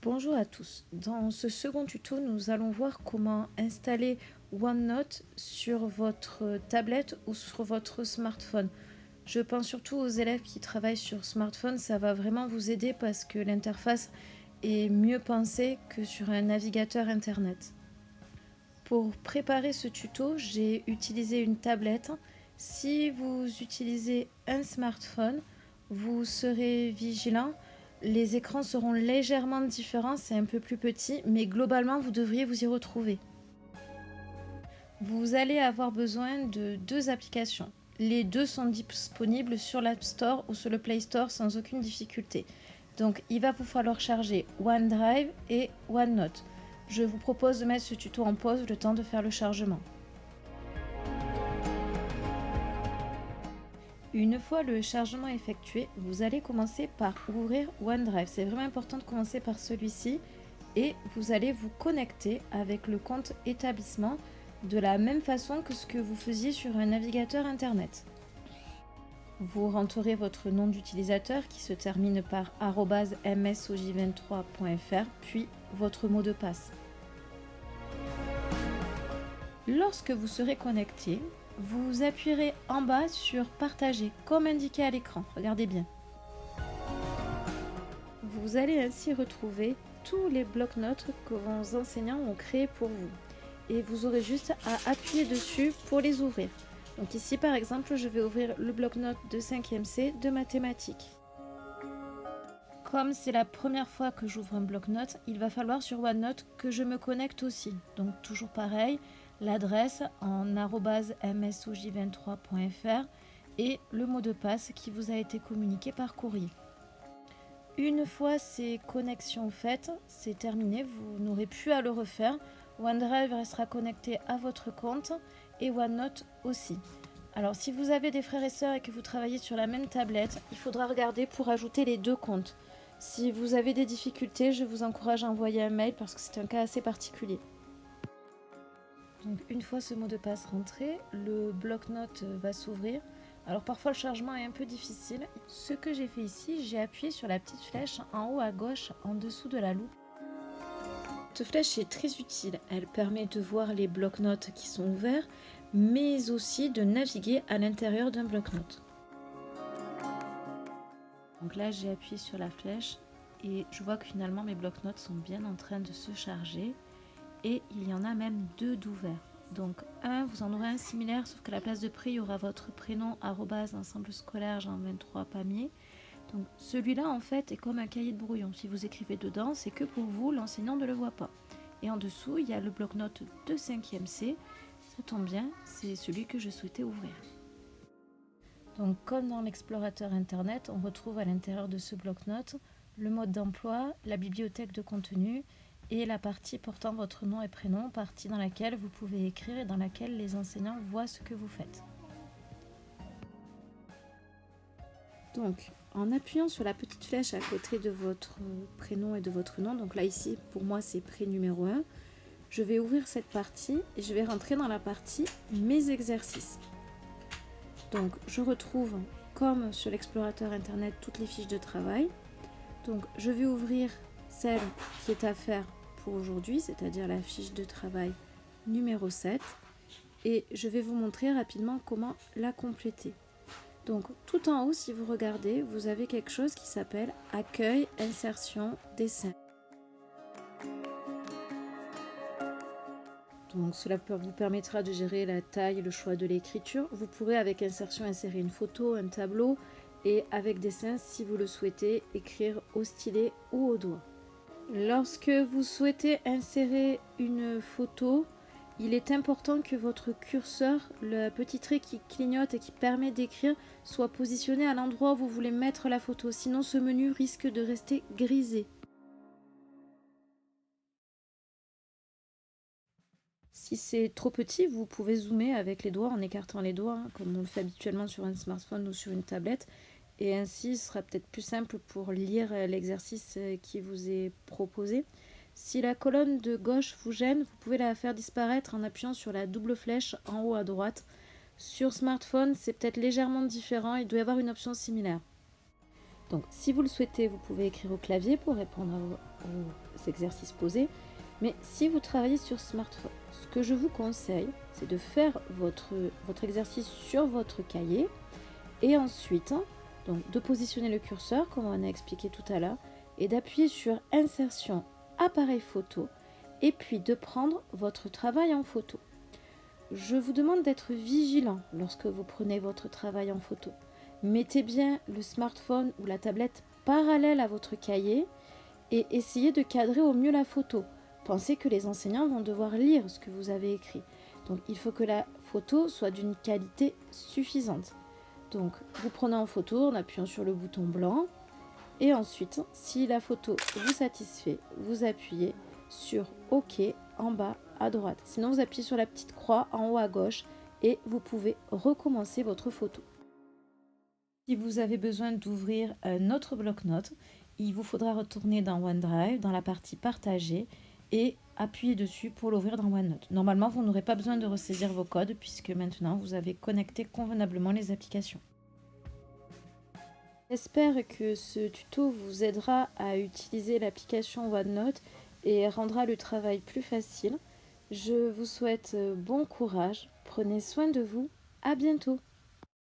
Bonjour à tous. Dans ce second tuto, nous allons voir comment installer OneNote sur votre tablette ou sur votre smartphone. Je pense surtout aux élèves qui travaillent sur smartphone, ça va vraiment vous aider parce que l'interface est mieux pensée que sur un navigateur internet. Pour préparer ce tuto, j'ai utilisé une tablette. Si vous utilisez un smartphone, vous serez vigilant. Les écrans seront légèrement différents, c'est un peu plus petit, mais globalement, vous devriez vous y retrouver. Vous allez avoir besoin de deux applications. Les deux sont disponibles sur l'App Store ou sur le Play Store sans aucune difficulté. Donc, il va vous falloir charger OneDrive et OneNote. Je vous propose de mettre ce tuto en pause le temps de faire le chargement. Une fois le chargement effectué, vous allez commencer par ouvrir OneDrive. C'est vraiment important de commencer par celui-ci et vous allez vous connecter avec le compte établissement de la même façon que ce que vous faisiez sur un navigateur internet. Vous rentrerez votre nom d'utilisateur qui se termine par @msoj23.fr puis votre mot de passe. Lorsque vous serez connecté, vous appuierez en bas sur Partager, comme indiqué à l'écran. Regardez bien. Vous allez ainsi retrouver tous les blocs-notes que vos enseignants ont créés pour vous. Et vous aurez juste à appuyer dessus pour les ouvrir. Donc ici, par exemple, je vais ouvrir le bloc-notes de 5e C de mathématiques. Comme c'est la première fois que j'ouvre un bloc-notes, il va falloir sur OneNote que je me connecte aussi. Donc toujours pareil, l'adresse en @msoj23.fr et le mot de passe qui vous a été communiqué par courrier. Une fois ces connexions faites, c'est terminé, vous n'aurez plus à le refaire. OneDrive restera connecté à votre compte et OneNote aussi. Alors si vous avez des frères et sœurs et que vous travaillez sur la même tablette, il faudra regarder pour ajouter les deux comptes. Si vous avez des difficultés, je vous encourage à envoyer un mail parce que c'est un cas assez particulier. Donc une fois ce mot de passe rentré, le bloc-notes va s'ouvrir. Alors parfois le chargement est un peu difficile. Ce que j'ai fait ici, j'ai appuyé sur la petite flèche en haut à gauche en dessous de la loupe. Cette flèche est très utile, elle permet de voir les blocs-notes qui sont ouverts, mais aussi de naviguer à l'intérieur d'un bloc-notes. Donc là j'ai appuyé sur la flèche et je vois que finalement mes blocs-notes sont bien en train de se charger et il y en a même deux d'ouverts. Donc vous en aurez un similaire sauf qu'à la place de prix il y aura votre prénom @ensemble scolaire Jean 23 Pamiers. Donc celui-là en fait est comme un cahier de brouillon. Si vous écrivez dedans, c'est que pour vous, l'enseignant ne le voit pas. Et en dessous, il y a le bloc-notes de 5e C. Ça tombe bien, c'est celui que je souhaitais ouvrir. Donc comme dans l'explorateur internet, on retrouve à l'intérieur de ce bloc-notes le mode d'emploi, la bibliothèque de contenu et la partie portant votre nom et prénom, partie dans laquelle vous pouvez écrire et dans laquelle les enseignants voient ce que vous faites. Donc, en appuyant sur la petite flèche à côté de votre prénom et de votre nom, donc là ici pour moi c'est pré numéro 1, je vais ouvrir cette partie et je vais rentrer dans la partie mes exercices. Donc je retrouve comme sur l'explorateur internet toutes les fiches de travail. Donc je vais ouvrir celle qui est à faire pour aujourd'hui, c'est-à-dire la fiche de travail numéro 7 et je vais vous montrer rapidement comment la compléter. Donc tout en haut, si vous regardez, vous avez quelque chose qui s'appelle Accueil, Insertion, Dessin. Donc cela vous permettra de gérer la taille, le choix de l'écriture. Vous pourrez avec Insertion insérer une photo, un tableau et avec Dessin, si vous le souhaitez, écrire au stylet ou au doigt. Lorsque vous souhaitez insérer une photo, il est important que votre curseur, le petit trait qui clignote et qui permet d'écrire, soit positionné à l'endroit où vous voulez mettre la photo. Sinon, ce menu risque de rester grisé. Si c'est trop petit, vous pouvez zoomer avec les doigts en écartant les doigts, comme on le fait habituellement sur un smartphone ou sur une tablette. Et ainsi, ce sera peut-être plus simple pour lire l'exercice qui vous est proposé. Si la colonne de gauche vous gêne, vous pouvez la faire disparaître en appuyant sur la double flèche en haut à droite. Sur smartphone, c'est peut-être légèrement différent, il doit y avoir une option similaire. Donc si vous le souhaitez, vous pouvez écrire au clavier pour répondre aux exercices posés. Mais si vous travaillez sur smartphone, ce que je vous conseille, c'est de faire votre exercice sur votre cahier et ensuite donc, de positionner le curseur, comme on a expliqué tout à l'heure, et d'appuyer sur Insertion, appareil photo, et puis de prendre votre travail en photo. Je vous demande d'être vigilant lorsque vous prenez votre travail en photo. Mettez bien le smartphone ou la tablette parallèle à votre cahier et essayez de cadrer au mieux la photo. Pensez que les enseignants vont devoir lire ce que vous avez écrit. Donc il faut que la photo soit d'une qualité suffisante. Donc vous prenez en photo en appuyant sur le bouton blanc et ensuite, si la photo vous satisfait, vous appuyez sur OK en bas à droite. Sinon, vous appuyez sur la petite croix en haut à gauche et vous pouvez recommencer votre photo. Si vous avez besoin d'ouvrir un autre bloc-notes, il vous faudra retourner dans OneDrive, dans la partie partagée et appuyer dessus pour l'ouvrir dans OneNote. Normalement, vous n'aurez pas besoin de ressaisir vos codes puisque maintenant, vous avez connecté convenablement les applications. J'espère que ce tuto vous aidera à utiliser l'application OneNote et rendra le travail plus facile. Je vous souhaite bon courage, prenez soin de vous, à bientôt.